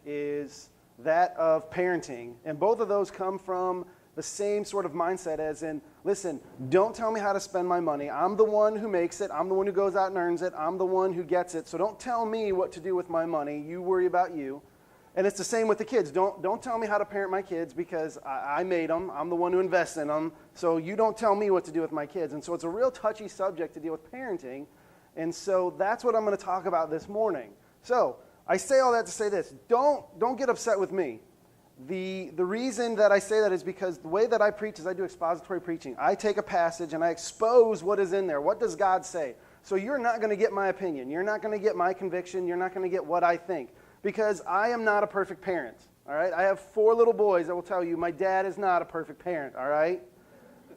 is that of parenting. And both of those come from the same sort of mindset as in, listen, don't tell me how to spend my money. I'm the one who makes it. I'm the one who goes out and earns it. I'm the one who gets it. So don't tell me what to do with my money. You worry about you. And it's the same with the kids. Don't tell me how to parent my kids because I made them. I'm the one who invests in them. So you don't tell me what to do with my kids. And so it's a real touchy subject to deal with parenting. And so that's what I'm going to talk about this morning. So I say all that to say this. Don't get upset with me. The reason that I say that is because the way that I preach is I do expository preaching. I take a passage and I expose what is in there. What does God say? So you're not going to get my opinion. You're not going to get my conviction. You're not going to get what I think. Because I am not a perfect parent, all right? I have 4 little boys that will tell you my dad is not a perfect parent, all right?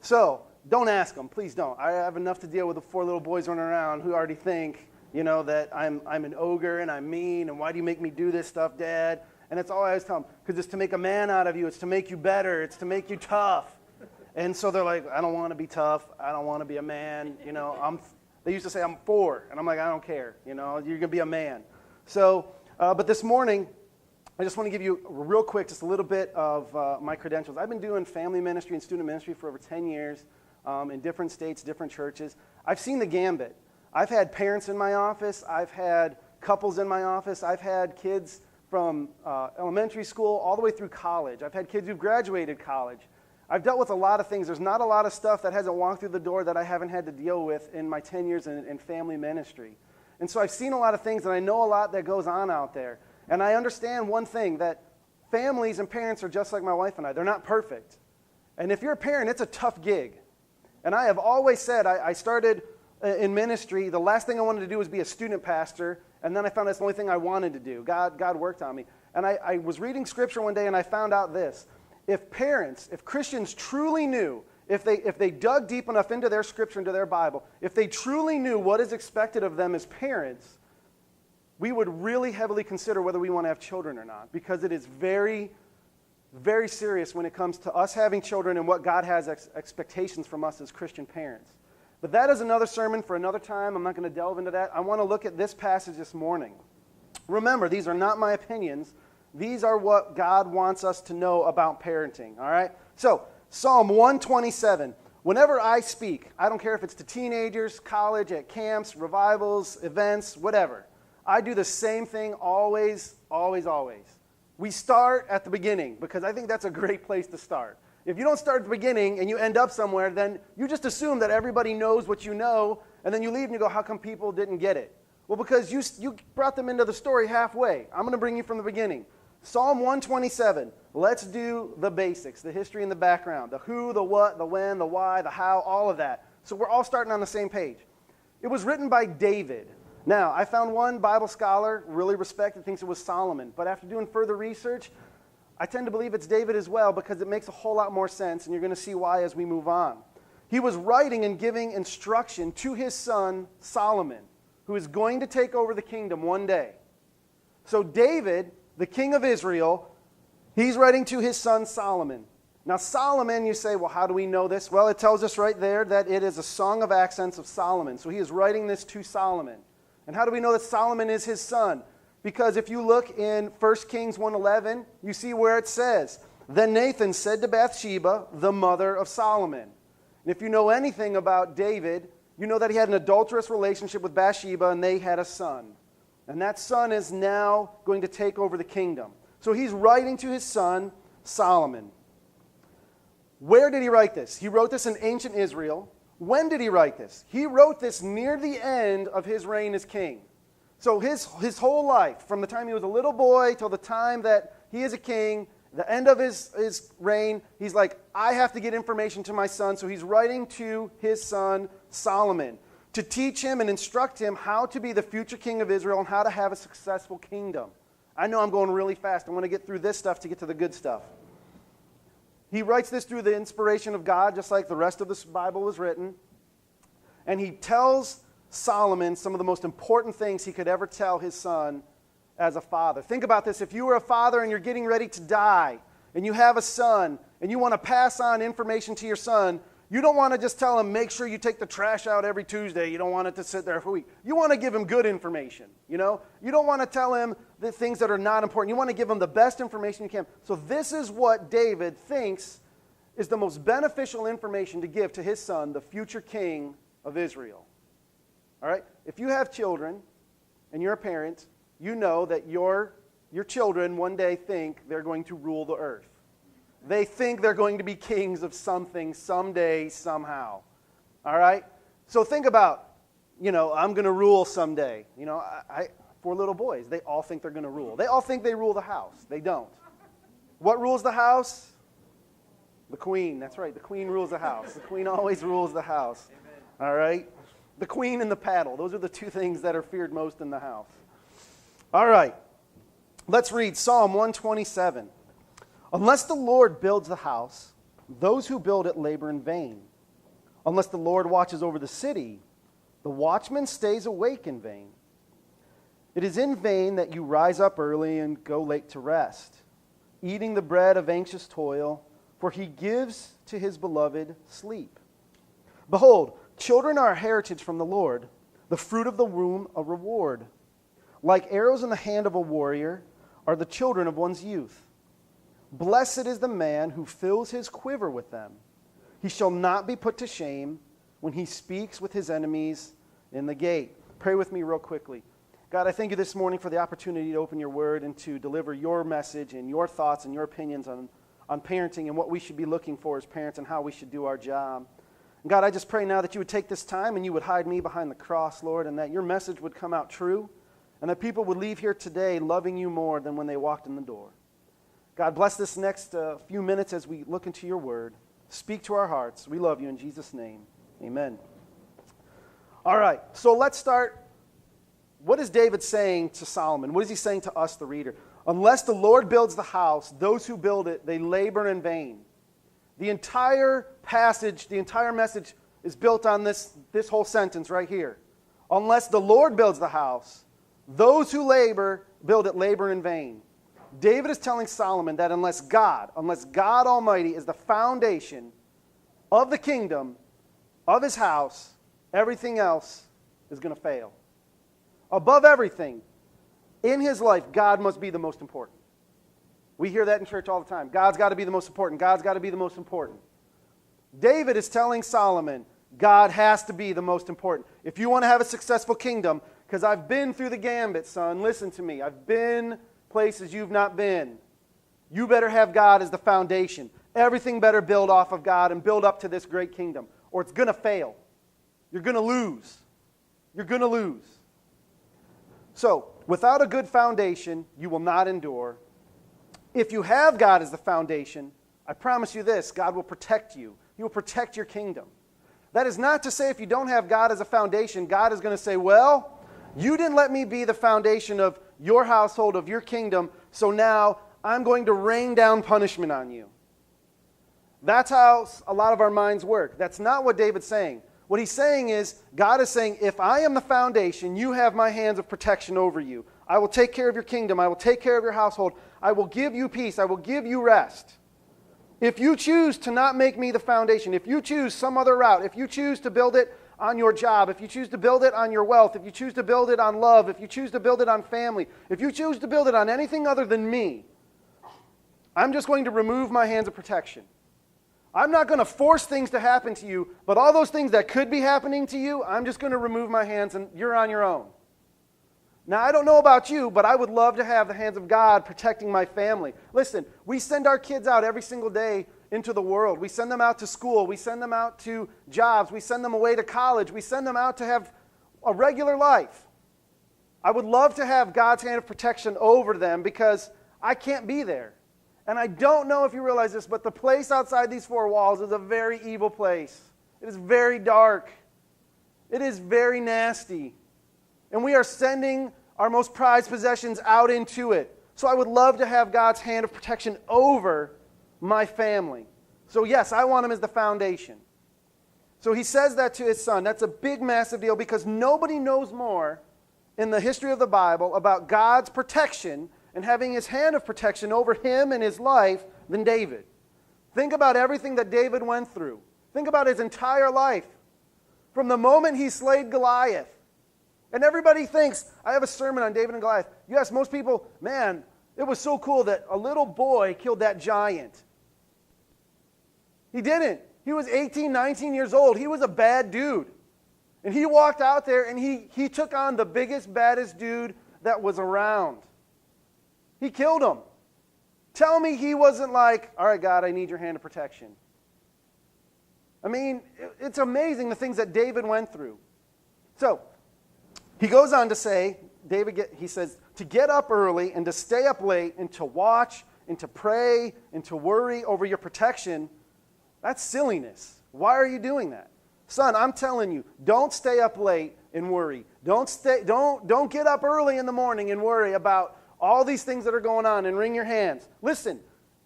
So don't ask them. Please don't. I have enough to deal with the 4 little boys running around who already think, that I'm an ogre and I'm mean and why do you make me do this stuff, Dad? And it's all I always tell them, because it's to make a man out of you. It's to make you better. It's to make you tough. And so they're like, I don't want to be tough. I don't want to be a man. They used to say I'm 4. And I'm like, I don't care. You're going to be a man. So... but this morning, I just want to give you real quick just a little bit of my credentials. I've been doing family ministry and student ministry for over 10 years in different states, different churches. I've seen the gambit. I've had parents in my office. I've had couples in my office. I've had kids from elementary school all the way through college. I've had kids who've graduated college. I've dealt with a lot of things. There's not a lot of stuff that hasn't walked through the door that I haven't had to deal with in my 10 years in family ministry. And so I've seen a lot of things, and I know a lot that goes on out there. And I understand one thing, that families and parents are just like my wife and I. They're not perfect. And if you're a parent, it's a tough gig. And I have always said, I started in ministry, the last thing I wanted to do was be a student pastor, and then I found that's the only thing I wanted to do. God worked on me. And I was reading scripture one day, and I found out this. If Christians truly knew, if they dug deep enough into their scripture, into their Bible, if they truly knew what is expected of them as parents, we would really heavily consider whether we want to have children or not, because it is very, very serious when it comes to us having children and what God has expectations from us as Christian parents. But that is another sermon for another time. I'm not going to delve into that. I want to look at this passage this morning. Remember, these are not my opinions. These are what God wants us to know about parenting, all right? So, Psalm 127. Whenever I speak, I don't care if it's to teenagers, college, at camps, revivals, events, whatever. I do the same thing always, always, always. We start at the beginning because I think that's a great place to start. If you don't start at the beginning and you end up somewhere, then you just assume that everybody knows what you know, and then you leave and you go, how come people didn't get it? Well, because you brought them into the story halfway. I'm going to bring you from the beginning. Psalm 127, let's do the basics, the history and the background, the who, the what, the when, the why, the how, all of that. So we're all starting on the same page. It was written by David. Now, I found one Bible scholar, really respected, thinks it was Solomon. But after doing further research, I tend to believe it's David as well because it makes a whole lot more sense, and you're going to see why as we move on. He was writing and giving instruction to his son, Solomon, who is going to take over the kingdom one day. So David, the king of Israel, he's writing to his son Solomon. Now Solomon, you say, well, how do we know this? Well, it tells us right there that it is a song of accents of Solomon. So he is writing this to Solomon. And how do we know that Solomon is his son? Because if you look in 1 Kings 1:11, you see where it says, then Nathan said to Bathsheba, the mother of Solomon. And if you know anything about David, you know that he had an adulterous relationship with Bathsheba and they had a son. And that son is now going to take over the kingdom. So he's writing to his son, Solomon. Where did he write this? He wrote this in ancient Israel. When did he write this? He wrote this near the end of his reign as king. So his whole life, from the time he was a little boy till the time that he is a king, the end of his reign, he's like, I have to get information to my son. So he's writing to his son, Solomon, to teach him and instruct him how to be the future king of Israel and how to have a successful kingdom. I know I'm going really fast. I want to get through this stuff to get to the good stuff. He writes this through the inspiration of God, just like the rest of this Bible was written. And he tells Solomon some of the most important things he could ever tell his son as a father. Think about this. If you were a father and you're getting ready to die, and you have a son, and you want to pass on information to your son, You don't want to just tell him, make sure you take the trash out every Tuesday. You don't want it to sit there for a week. You want to give him good information, you know? You don't want to tell him the things that are not important. You want to give him the best information you can. So this is what David thinks is the most beneficial information to give to his son, the future king of Israel. All right? If you have children and you're a parent, you know that your children one day think they're going to rule the earth. They think they're going to be kings of something someday, somehow. All right? So think about, I'm going to rule someday. For little boys, they all think they're going to rule. They all think they rule the house. They don't. What rules the house? The queen. That's right. The queen rules the house. The queen always rules the house. Amen. All right? The queen and the paddle. Those are the two things that are feared most in the house. All right. Let's read Psalm 127. Unless the Lord builds the house, those who build it labor in vain. Unless the Lord watches over the city, the watchman stays awake in vain. It is in vain that you rise up early and go late to rest, eating the bread of anxious toil, for he gives to his beloved sleep. Behold, children are a heritage from the Lord, the fruit of the womb a reward. Like arrows in the hand of a warrior are the children of one's youth. Blessed is the man who fills his quiver with them. He shall not be put to shame when he speaks with his enemies in the gate. Pray with me real quickly. God, I thank you this morning for the opportunity to open your word and to deliver your message and your thoughts and your opinions on parenting and what we should be looking for as parents and how we should do our job. And God, I just pray now that you would take this time and you would hide me behind the cross, Lord, and that your message would come out true and that people would leave here today loving you more than when they walked in the door. God, bless this next few minutes as we look into your word. Speak to our hearts. We love you in Jesus' name. Amen. All right, so let's start. What is David saying to Solomon? What is he saying to us, the reader? Unless the Lord builds the house, those who build it, they labor in vain. The entire passage, the entire message is built on this whole sentence right here. Unless the Lord builds the house, those who build it labor in vain. David is telling Solomon that unless God Almighty is the foundation of the kingdom, of his house, everything else is going to fail. Above everything, in his life, God must be the most important. We hear that in church all the time. God's got to be the most important. God's got to be the most important. David is telling Solomon, God has to be the most important. If you want to have a successful kingdom, because I've been through the gambit, son, listen to me. I've been places you've not been. You better have God as the foundation. Everything better build off of God and build up to this great kingdom, or it's going to fail. You're going to lose. You're going to lose. So, without a good foundation, you will not endure. If you have God as the foundation, I promise you this, God will protect you. He will protect your kingdom. That is not to say if you don't have God as a foundation, God is going to say, well, you didn't let me be the foundation of your household, of your kingdom, so now I'm going to rain down punishment on you. That's how a lot of our minds work. That's not what David's saying. What he's saying is, God is saying, if I am the foundation, you have my hands of protection over you. I will take care of your kingdom. I will take care of your household. I will give you peace. I will give you rest. If you choose to not make me the foundation, if you choose some other route, if you choose to build it on your job, if you choose to build it on your wealth, if you choose to build it on love, if you choose to build it on family, if you choose to build it on anything other than me, I'm just going to remove my hands of protection. I'm not going to force things to happen to you, but all those things that could be happening to you, I'm just going to remove my hands and you're on your own. Now, I don't know about you, but I would love to have the hands of God protecting my family. Listen, we send our kids out every single day into the world. We send them out to school. We send them out to jobs. We send them away to college. We send them out to have a regular life. I would love to have God's hand of protection over them because I can't be there. And I don't know if you realize this, but the place outside these four walls is a very evil place. It is very dark. It is very nasty. And we are sending our most prized possessions out into it. So I would love to have God's hand of protection over my family. So yes, I want him as the foundation. So he says that to his son. That's a big, massive deal because nobody knows more in the history of the Bible about God's protection and having his hand of protection over him and his life than David. Think about everything that David went through. Think about his entire life. From the moment he slayed Goliath. And everybody thinks, I have a sermon on David and Goliath. You ask most people, man, it was so cool that a little boy killed that giant. He didn't. He was 18, 19 years old. He was a bad dude. And he walked out there and he took on the biggest, baddest dude that was around. He killed him. Tell me he wasn't like, all right, God, I need your hand of protection. I mean, it's amazing the things that David went through. So, he goes on to say, he says, to get up early and to stay up late and to watch and to pray and to worry over your protection, that's silliness. Why are you doing that? Son, I'm telling you, don't stay up late and worry. Don't get up early in the morning and worry about all these things that are going on and wring your hands. Listen,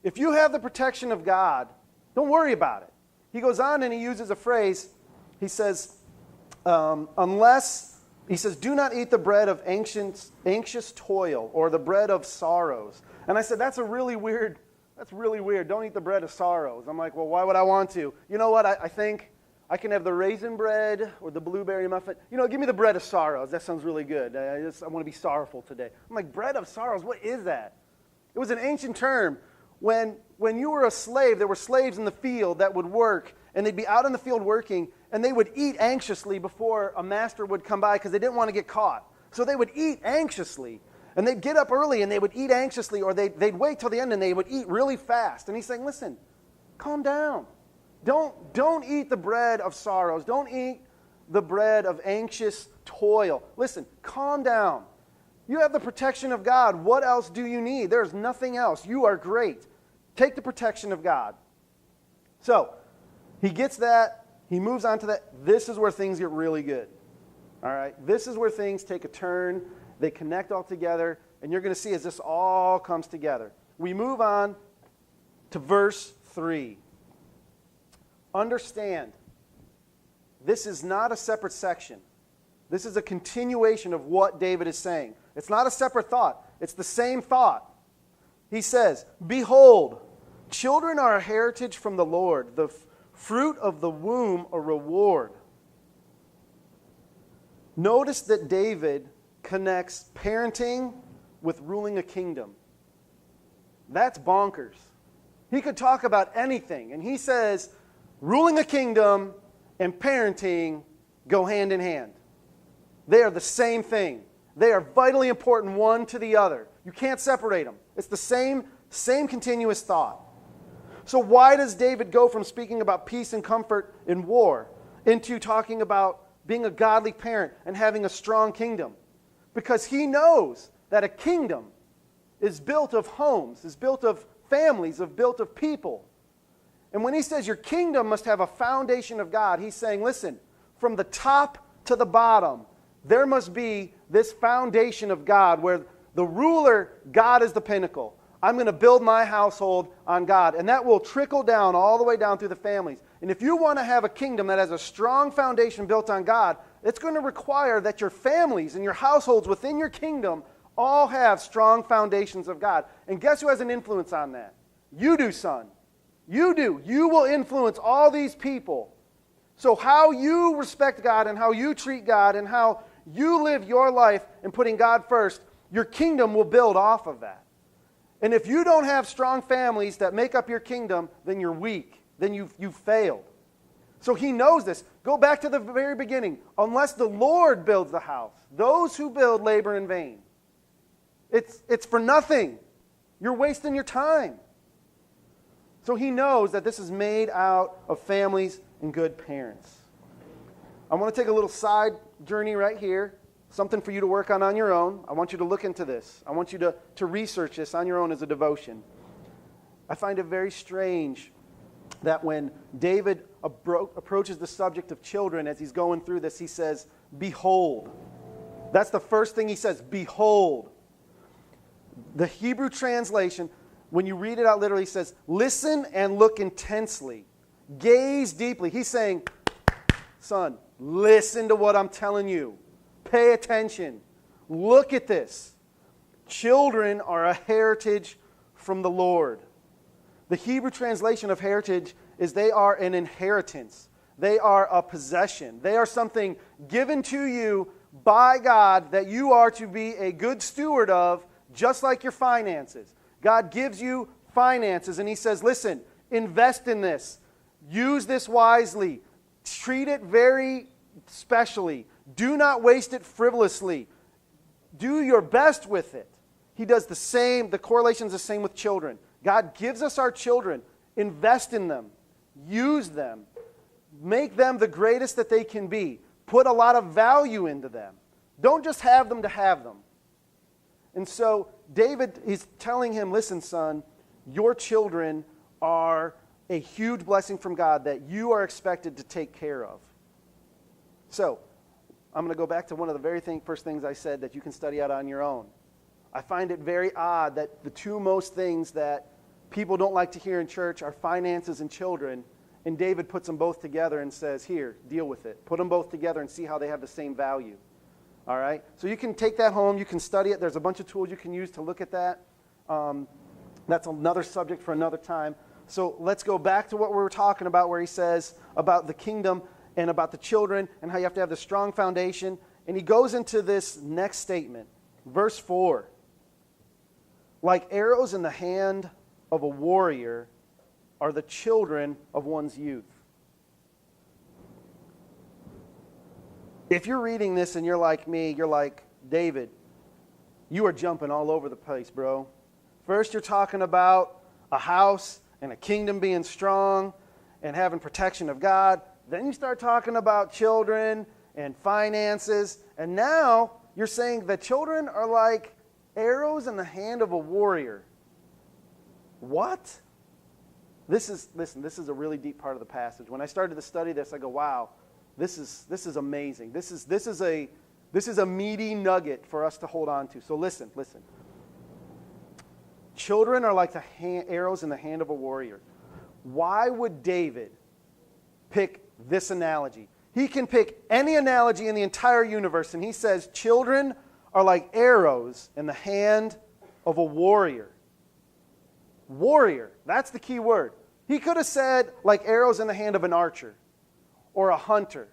if you have the protection of God, don't worry about it. He goes on and he uses a phrase. He says, do not eat the bread of anxious toil or the bread of sorrows. And I said, that's really weird. Don't eat the bread of sorrows. I'm like, well, why would I want to? You know what? I think I can have the raisin bread or the blueberry muffin. Give me the bread of sorrows. That sounds really good. I want to be sorrowful today. I'm like, bread of sorrows? What is that? It was an ancient term. When you were a slave, there were slaves in the field that would work, and they'd be out in the field working, and they would eat anxiously before a master would come by because they didn't want to get caught. So they would eat anxiously, and they'd get up early, and they would eat anxiously, or they'd wait till the end, and they would eat really fast. And he's saying, listen, calm down. Don't eat the bread of sorrows. Don't eat the bread of anxious toil. Listen, calm down. You have the protection of God. What else do you need? There's nothing else. You are great. Take the protection of God. So, he gets that. He moves on to that. This is where things get really good. All right? This is where things take a turn. They connect all together. And you're going to see as this all comes together. We move on to verse 3. Understand, this is not a separate section. This is a continuation of what David is saying. It's not a separate thought. It's the same thought. He says, behold, children are a heritage from the Lord, the fruit of the womb a reward. Notice that David connects parenting with ruling a kingdom. That's bonkers. He could talk about anything, and he says, ruling a kingdom and parenting go hand in hand. They are the same thing. They are vitally important one to the other. You can't separate them. It's the same continuous thought. So why does David go from speaking about peace and comfort in war into talking about being a godly parent and having a strong kingdom? Because he knows that a kingdom is built of homes, is built of families, is built of people. And when he says your kingdom must have a foundation of God, he's saying, listen, from the top to the bottom, there must be this foundation of God where the ruler, God is the pinnacle. I'm going to build my household on God. And that will trickle down all the way down through the families. And if you want to have a kingdom that has a strong foundation built on God, it's going to require that your families and your households within your kingdom all have strong foundations of God. And guess who has an influence on that? You do, son. You do. You will influence all these people. So how you respect God and how you treat God and how you live your life in putting God first, your kingdom will build off of that. And if you don't have strong families that make up your kingdom, then you're weak. Then you've failed. So he knows this. Go back to the very beginning. Unless the Lord builds the house, those who build labor in vain. It's for nothing. You're wasting your time. So he knows that this is made out of families and good parents. I want to take a little side journey right here, something for you to work on your own. I want you to look into this. I want you to research this on your own as a devotion. I find it very strange that when David approaches the subject of children as he's going through this, he says, behold. That's the first thing he says, behold. The Hebrew translation, when you read it out literally, says, listen and look intensely. Gaze deeply. He's saying, son, listen to what I'm telling you. Pay attention. Look at this. Children are a heritage from the Lord. The Hebrew translation of heritage is they are an inheritance. They are a possession. They are something given to you by God that you are to be a good steward of, just like your finances. God gives you finances, and he says, listen, invest in this. Use this wisely. Treat it very specially. Do not waste it frivolously. Do your best with it. He does the same. The correlation is the same with children. God gives us our children. Invest in them. Use them. Make them the greatest that they can be. Put a lot of value into them. Don't just have them to have them. And so David is telling him, listen, son, your children are a huge blessing from God that you are expected to take care of. So I'm going to go back to one of the very first things I said that you can study out on your own. I find it very odd that the two most things that people don't like to hear in church are finances and children, and David puts them both together and says, here, deal with it. Put them both together and see how they have the same value. All right? So you can take that home. You can study it. There's a bunch of tools you can use to look at that. That's another subject for another time. So let's go back to what we were talking about, where he says about the kingdom and about the children and how you have to have the strong foundation. And he goes into this next statement, verse 4. Like arrows in the hand of a warrior are the children of one's youth. If you're reading this and you're like me, you're like, David, you are jumping all over the place, bro. First you're talking about a house and a kingdom being strong and having protection of God. Then you start talking about children and finances. And now you're saying that children are like arrows in the hand of a warrior. What? This is a really deep part of the passage. When I started to study this, I go, wow, this is amazing. This is a meaty nugget for us to hold on to. So listen. Children are like the arrows in the hand of a warrior. Why would David pick this analogy? He can pick any analogy in the entire universe, and he says children are like arrows in the hand of a warrior. Warrior, that's the key word. He could have said like arrows in the hand of an archer, or a hunter,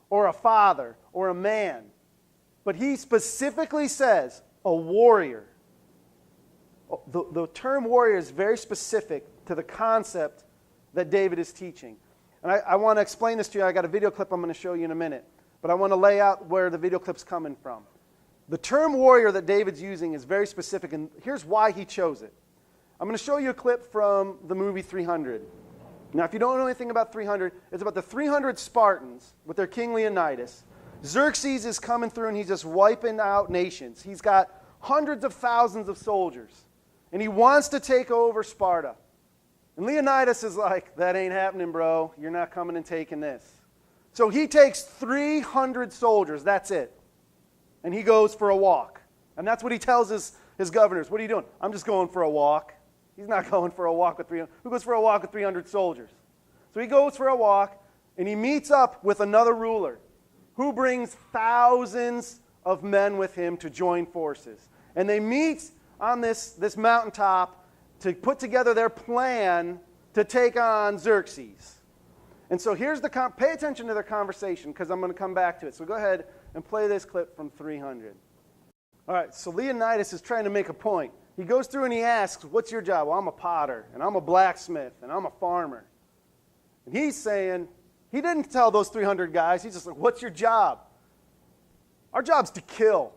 or a father, or a man. But he specifically says a warrior. The term warrior is very specific to the concept that David is teaching. And I want to explain this to you. I got a video clip I'm going to show you in a minute. But I want to lay out where the video clip's coming from. The term warrior that David's using is very specific, and here's why he chose it. I'm going to show you a clip from the movie 300. Now, if you don't know anything about 300, it's about the 300 Spartans with their king Leonidas. Xerxes is coming through, and he's just wiping out nations. He's got hundreds of thousands of soldiers, and he wants to take over Sparta. And Leonidas is like, that ain't happening, bro. You're not coming and taking this. So he takes 300 soldiers, that's it. And he goes for a walk. And that's what he tells his governors. What are you doing? I'm just going for a walk. He's not going for a walk with 300. Who goes for a walk with 300 soldiers? So he goes for a walk, and he meets up with another ruler who brings thousands of men with him to join forces. And they meet on this mountaintop to put together their plan to take on Xerxes. And so here's pay attention to their conversation, because I'm going to come back to it. So go ahead and play this clip from 300. All right, so Leonidas is trying to make a point. He goes through and he asks, what's your job? Well, I'm a potter, and I'm a blacksmith, and I'm a farmer. And he's saying, he didn't tell those 300 guys, he's just like, what's your job? Our job's to kill.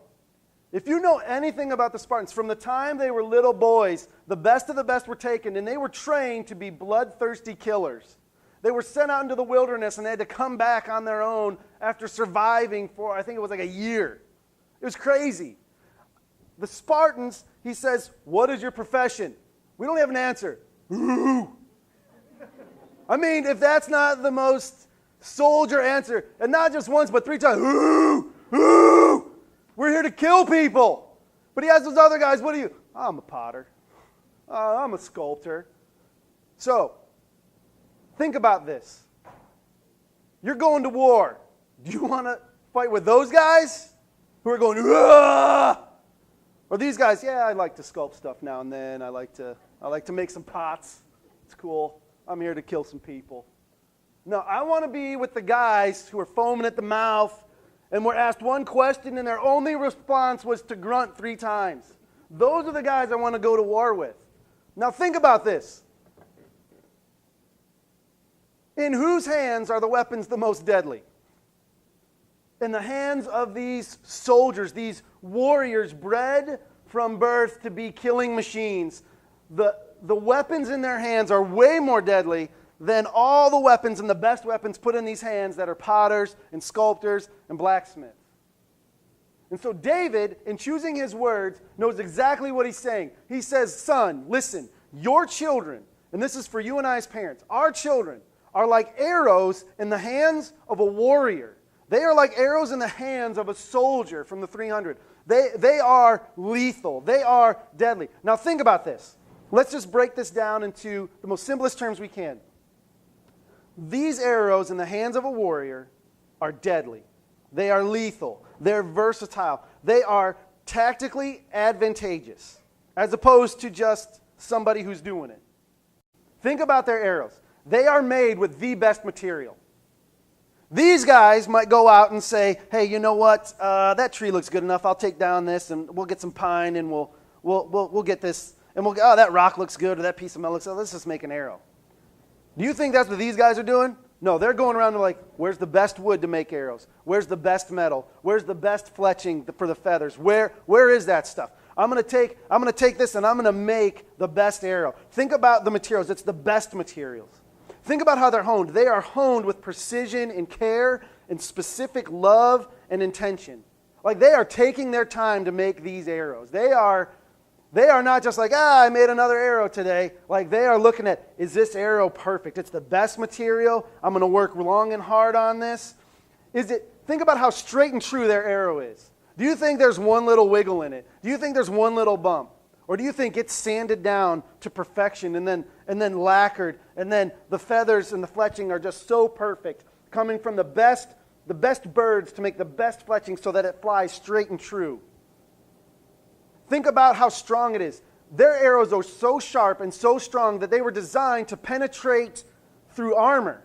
If you know anything about the Spartans, from the time they were little boys, the best of the best were taken, and they were trained to be bloodthirsty killers. They were sent out into the wilderness, and they had to come back on their own after surviving for, I think it was like a year. It was crazy. The Spartans, he says, what is your profession? We don't have an answer. Ooh. I mean, if that's not the most soldier answer, and not just once, but 3 times, ooh, ooh, we're here to kill people. But he has those other guys, what are you? I'm a potter. I'm a sculptor. So, think about this. You're going to war. Do you want to fight with those guys who are going, ah? Or these guys, yeah, I like to sculpt stuff now and then. I like to make some pots. It's cool. I'm here to kill some people. No, I want to be with the guys who are foaming at the mouth and were asked one question and their only response was to grunt 3 times. Those are the guys I want to go to war with. Now think about this. In whose hands are the weapons the most deadly? In the hands of these soldiers, these warriors bred from birth to be killing machines. The weapons in their hands are way more deadly than all the weapons and the best weapons put in these hands that are potters and sculptors and blacksmiths. And so David, in choosing his words, knows exactly what he's saying. He says, son, listen, your children, and this is for you and I as parents, our children are like arrows in the hands of a warrior. They are like arrows in the hands of a soldier from the 300. They are lethal. They are deadly. Now think about this. Let's just break this down into the most simplest terms we can. These arrows in the hands of a warrior are deadly. They are lethal. They're versatile. They are tactically advantageous, as opposed to just somebody who's doing it. Think about their arrows. They are made with the best material. These guys might go out and say, hey, you know what? That tree looks good enough. I'll take down this, and we'll get some pine, and we'll get this. And oh, that rock looks good, or that piece of metal looks good. Let's just make an arrow. Do you think that's what these guys are doing? No, they're going around and like, where's the best wood to make arrows? Where's the best metal? Where's the best fletching for the feathers? Where is that stuff? I'm going to take this and I'm going to make the best arrow. Think about the materials. It's the best materials. Think about how they're honed. They are honed with precision and care and specific love and intention. Like they are taking their time to make these arrows. They are not just like, I made another arrow today. Like they are looking at, is this arrow perfect? It's the best material. I'm going to work long and hard on this. Think about how straight and true their arrow is. Do you think there's one little wiggle in it? Do you think there's one little bump? Or do you think it's sanded down to perfection and then lacquered, and then the feathers and the fletching are just so perfect, coming from the best birds to make the best fletching so that it flies straight and true? Think about how strong it is. Their arrows are so sharp and so strong that they were designed to penetrate through armor.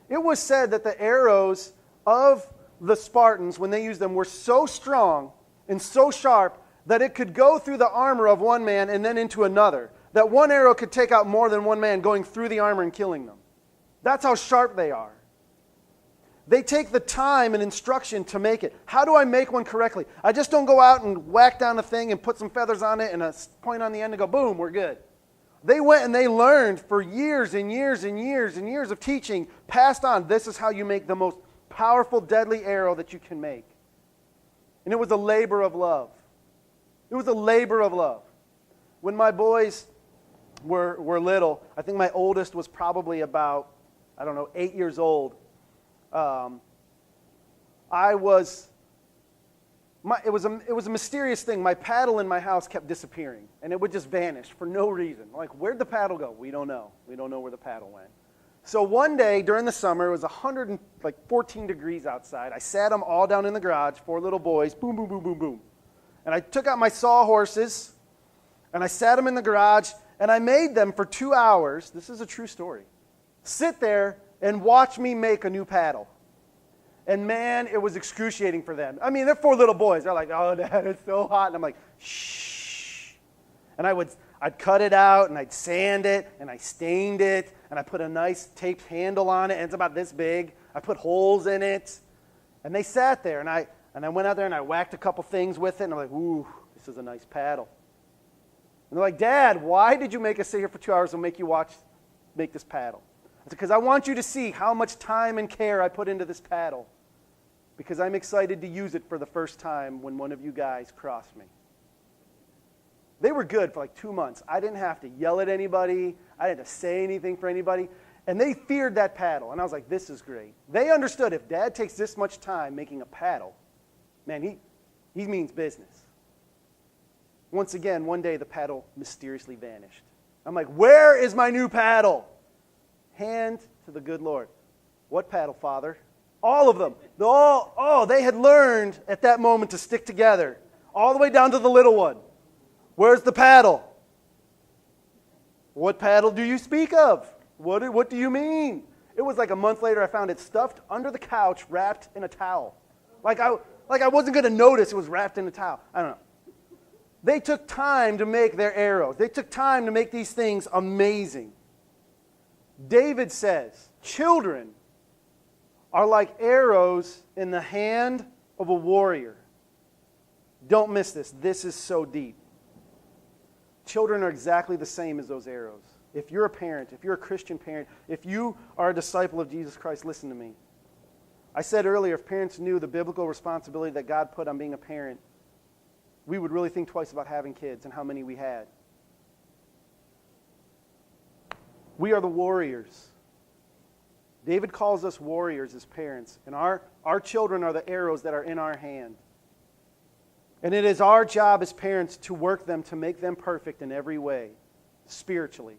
It was said that the arrows of the Spartans, when they used them, were so strong and so sharp that it could go through the armor of one man and then into another. That one arrow could take out more than one man going through the armor and killing them. That's how sharp they are. They take the time and instruction to make it. How do I make one correctly? I just don't go out and whack down a thing and put some feathers on it and a point on the end and go, boom, we're good. They went and they learned for years and years and years and years of teaching, passed on, this is how you make the most powerful, deadly arrow that you can make. And it was a labor of love. It was a labor of love. When my boys were little, I think my oldest was probably about, 8 years old. It was a mysterious thing. My paddle in my house kept disappearing, and it would just vanish for no reason. Like, where'd the paddle go? We don't know. We don't know where the paddle went. So one day during the summer, it was 114 degrees outside. I sat them all down in the garage, 4 little boys, boom, boom, boom, boom, boom. And I took out my sawhorses, and I sat them in the garage, and I made them for 2 hours. This is a true story. Sit there and watch me make a new paddle. And man, it was excruciating for them. I mean, they're 4 little boys. They're like, oh, Dad, it's so hot. And I'm like, shh. And I'd cut it out, and I'd sand it, and I stained it, and I put a nice taped handle on it, and it's about this big. I put holes in it. And they sat there, and I went out there, and I whacked a couple things with it, and I'm like, ooh, this is a nice paddle. And they're like, Dad, why did you make us sit here for 2 hours and make this paddle? I said, because I want you to see how much time and care I put into this paddle. Because I'm excited to use it for the first time when one of you guys cross me. They were good for 2 months. I didn't have to yell at anybody. I didn't have to say anything for anybody. And they feared that paddle. And I was like, this is great. They understood if Dad takes this much time making a paddle, man, he means business. Once again, one day the paddle mysteriously vanished. I'm like, where is my new paddle? Hand to the good Lord. What paddle, Father? All of them. They had learned at that moment to stick together. All the way down to the little one. Where's the paddle? What paddle do you speak of? What do you mean? It was like a month later I found it stuffed under the couch, wrapped in a towel. Like I wasn't going to notice it was wrapped in a towel. I don't know. They took time to make their arrows. They took time to make these things amazing. David says, children are like arrows in the hand of a warrior. Don't miss this. This is so deep. Children are exactly the same as those arrows. If you're a parent, if you're a Christian parent, if you are a disciple of Jesus Christ, listen to me. I said earlier, if parents knew the biblical responsibility that God put on being a parent, we would really think twice about having kids and how many we had. We are the warriors. David calls us warriors as parents, and our children are the arrows that are in our hand. And it is our job as parents to work them, to make them perfect in every way, spiritually.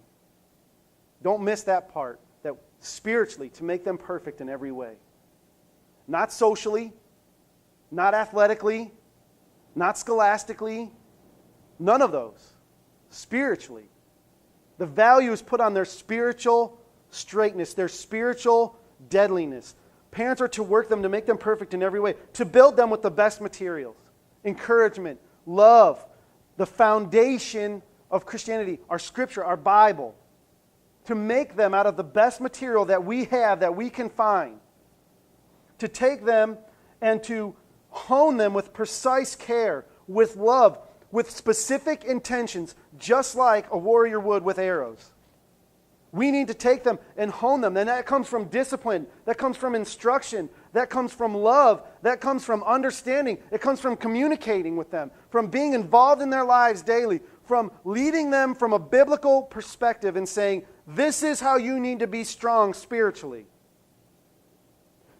Don't miss that part, that spiritually, to make them perfect in every way. Not socially, not athletically, not scholastically, none of those. Spiritually. The value is put on their spiritual straightness, their spiritual deadliness. Parents are to work them to make them perfect in every way, to build them with the best materials, encouragement, love, the foundation of Christianity, our Scripture, our Bible, to make them out of the best material that we have, that we can find, to take them and to hone them with precise care, with love, with specific intentions, just like a warrior would with arrows. We need to take them and hone them. And that comes from discipline. That comes from instruction. That comes from love. That comes from understanding. It comes from communicating with them, from being involved in their lives daily, from leading them from a biblical perspective and saying, this is how you need to be strong spiritually.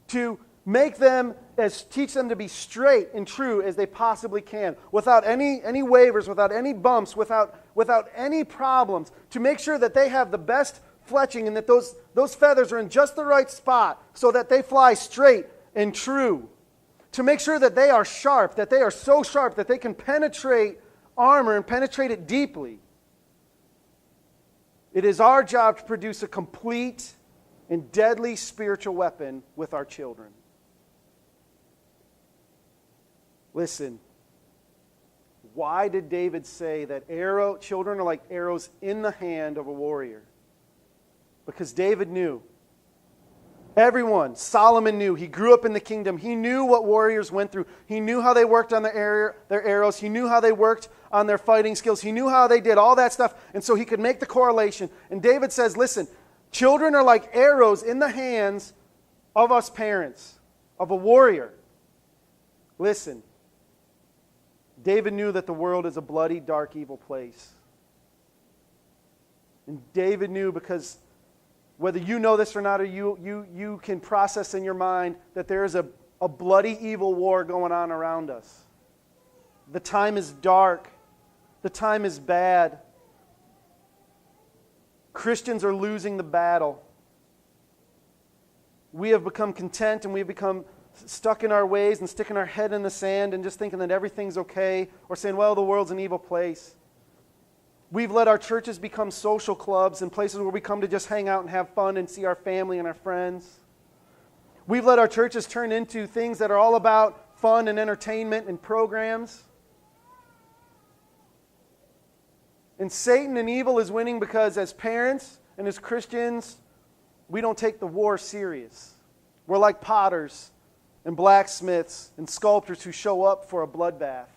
To make them, teach them to be straight and true as they possibly can, without any wavers, without any bumps, without any problems, to make sure that they have the best fletching and that those feathers are in just the right spot so that they fly straight and true. To make sure that they are sharp, that they are so sharp that they can penetrate armor and penetrate it deeply. It is our job to produce a complete and deadly spiritual weapon with our children. Listen, why did David say that children are like arrows in the hand of a warrior? Because David knew. Everyone, Solomon knew. He grew up in the kingdom. He knew what warriors went through. He knew how they worked on their arrows. He knew how they worked on their fighting skills. He knew how they did all that stuff. And so he could make the correlation. And David says, listen, children are like arrows in the hands of us parents, of a warrior. Listen, David knew that the world is a bloody, dark, evil place. And David knew, because whether you know this or not, or you can process in your mind that there is a bloody, evil war going on around us. The time is dark. The time is bad. Christians are losing the battle. We have become content and we've become stuck in our ways and sticking our head in the sand and just thinking that everything's okay, or saying, well, the world's an evil place. We've let our churches become social clubs and places where we come to just hang out and have fun and see our family and our friends. We've let our churches turn into things that are all about fun and entertainment and programs. And Satan and evil is winning because as parents and as Christians, we don't take the war serious. We're like potters and blacksmiths and sculptors who show up for a bloodbath.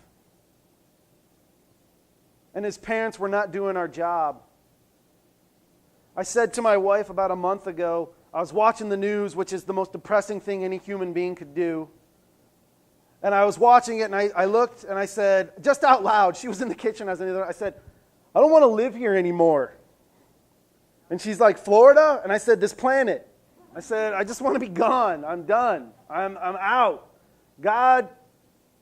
And as parents, we're not doing our job. I said to my wife about a month ago, I was watching the news, which is the most depressing thing any human being could do. And I was watching it, and I looked, and I said, just out loud, she was in the kitchen, I was in the other, I said, I don't want to live here anymore. And she's like, Florida? And I said, this planet. I said, I just want to be gone. I'm done. I'm out. God,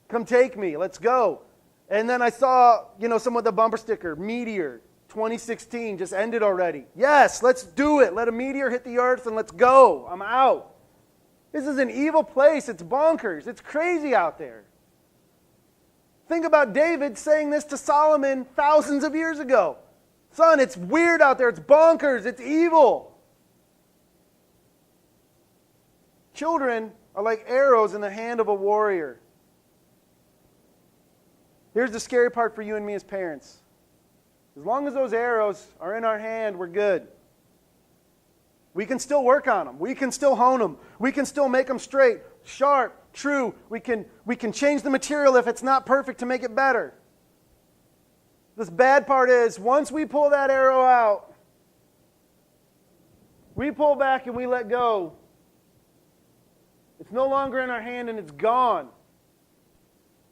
come take me. Let's go. And then I saw, some with the bumper sticker, Meteor, 2016, just ended already. Yes, let's do it. Let a meteor hit the earth and let's go. I'm out. This is an evil place. It's bonkers. It's crazy out there. Think about David saying this to Solomon thousands of years ago. Son, it's weird out there. It's bonkers. It's evil. Children are like arrows in the hand of a warrior. Here's the scary part for you and me as parents. As long as those arrows are in our hand, we're good. We can still work on them. We can still hone them. We can still make them straight, sharp, true. We can change the material if it's not perfect to make it better. This bad part is, once we pull that arrow out, we pull back and we let go. It's no longer in our hand and it's gone.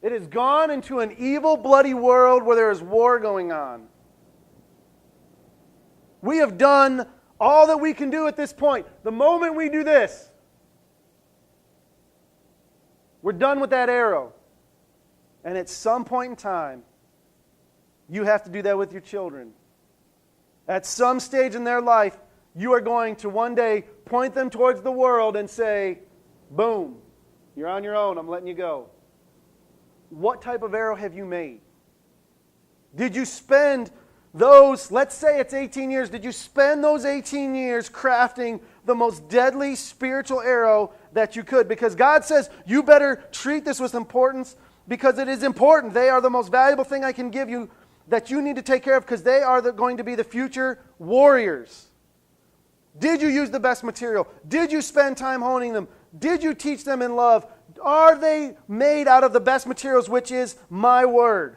It has gone into an evil, bloody world where there is war going on. We have done all that we can do at this point. The moment we do this, we're done with that arrow. And at some point in time, you have to do that with your children. At some stage in their life, you are going to one day point them towards the world and say, boom, you're on your own, I'm letting you go. What type of arrow have you made? Did you spend those, let's say it's 18 years, did you spend those 18 years crafting the most deadly spiritual arrow that you could? Because God says you better treat this with importance because it is important. They are the most valuable thing I can give you that you need to take care of because they are going to be the future warriors. Did you use the best material? Did you spend time honing them? Did you teach them in love? Are they made out of the best materials, which is my word?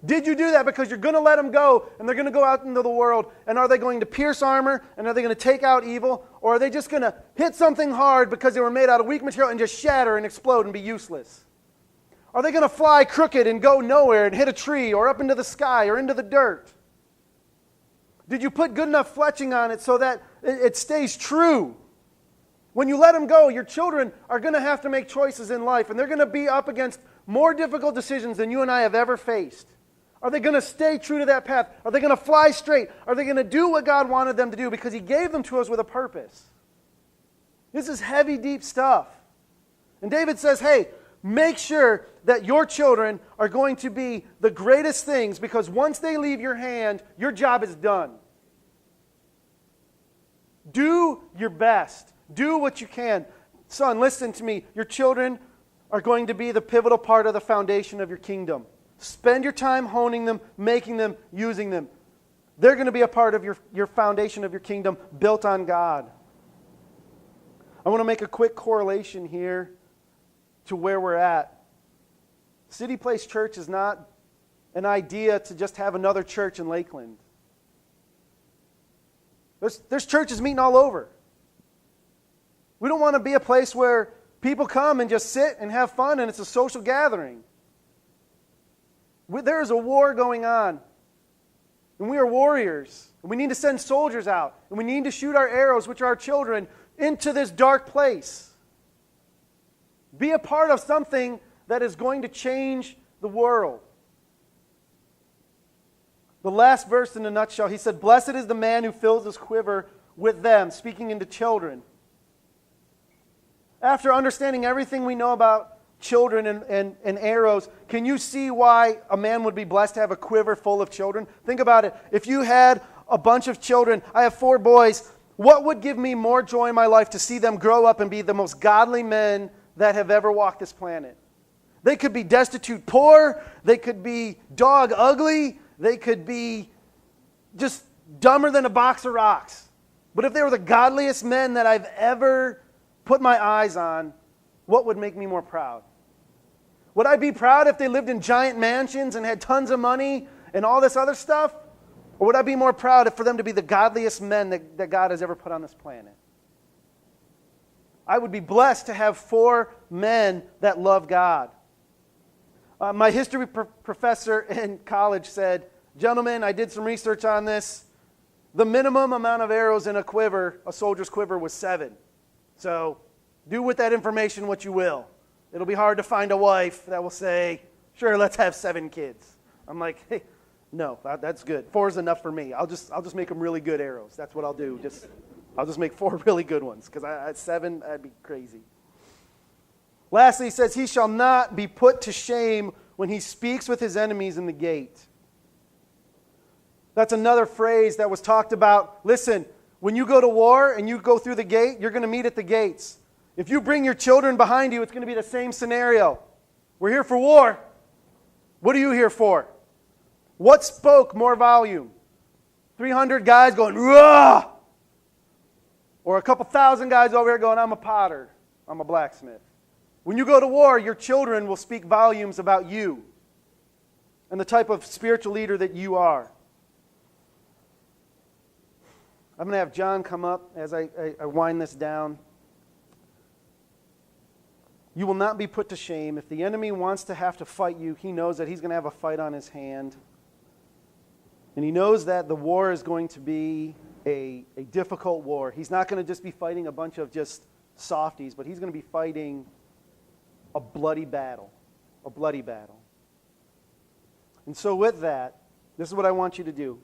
Did you do that because you're going to let them go and they're going to go out into the world, and are they going to pierce armor and are they going to take out evil, or are they just going to hit something hard because they were made out of weak material and just shatter and explode and be useless? Are they going to fly crooked and go nowhere and hit a tree or up into the sky or into the dirt? Did you put good enough fletching on it so that it stays true? When you let them go, your children are going to have to make choices in life, and they're going to be up against more difficult decisions than you and I have ever faced. Are they going to stay true to that path? Are they going to fly straight? Are they going to do what God wanted them to do because He gave them to us with a purpose? This is heavy, deep stuff. And David says, hey, make sure that your children are going to be the greatest things because once they leave your hand, your job is done. Do your best. Do what you can. Son, listen to me. Your children are going to be the pivotal part of the foundation of your kingdom. Spend your time honing them, making them, using them. They're going to be a part of your foundation of your kingdom built on God. I want to make a quick correlation here to where we're at. City Place Church is not an idea to just have another church in Lakeland. There's churches meeting all over. We don't want to be a place where people come and just sit and have fun and it's a social gathering. There is a war going on. And we are warriors. And we need to send soldiers out. And we need to shoot our arrows, which are our children, into this dark place. Be a part of something that is going to change the world. The last verse in a nutshell, he said, blessed is the man who fills his quiver with them, speaking into children. After understanding everything we know about children and arrows, can you see why a man would be blessed to have a quiver full of children? Think about it. If you had a bunch of children, I have 4 boys, what would give me more joy in my life to see them grow up and be the most godly men that have ever walked this planet? They could be destitute poor, they could be dog ugly, they could be just dumber than a box of rocks. But if they were the godliest men that I've ever put my eyes on, what would make me more proud? Would I be proud if they lived in giant mansions and had tons of money and all this other stuff? Or would I be more proud for them to be the godliest men that God has ever put on this planet? I would be blessed to have 4 men that love God. My history professor in college said, gentlemen, I did some research on this. The minimum amount of arrows in a quiver, a soldier's quiver, was 7. So do with that information what you will. It'll be hard to find a wife that will say, sure, let's have 7 kids. I'm like, hey, no, that's good. 4 is enough for me. I'll just make them really good arrows. That's what I'll do. I'll just make 4 really good ones because at 7, that'd be crazy. Lastly, he says, he shall not be put to shame when he speaks with his enemies in the gate. That's another phrase that was talked about. Listen, When you go to war and you go through the gate, you're going to meet at the gates. If you bring your children behind you, it's going to be the same scenario. We're here for war. What are you here for? What spoke more volume? 300 guys going, "Rah!" Or a couple thousand guys over here going, "I'm a potter. I'm a blacksmith." When you go to war, your children will speak volumes about you and the type of spiritual leader that you are. I'm going to have John come up as I wind this down. You will not be put to shame. If the enemy wants to have to fight you, he knows that he's going to have a fight on his hand. And he knows that the war is going to be a difficult war. He's not going to just be fighting a bunch of just softies, but he's going to be fighting a bloody battle. A bloody battle. And so with that, this is what I want you to do.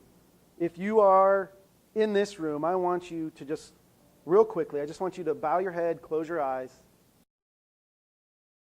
If you are in this room, I want you to just, real quickly, I just want you to bow your head, close your eyes.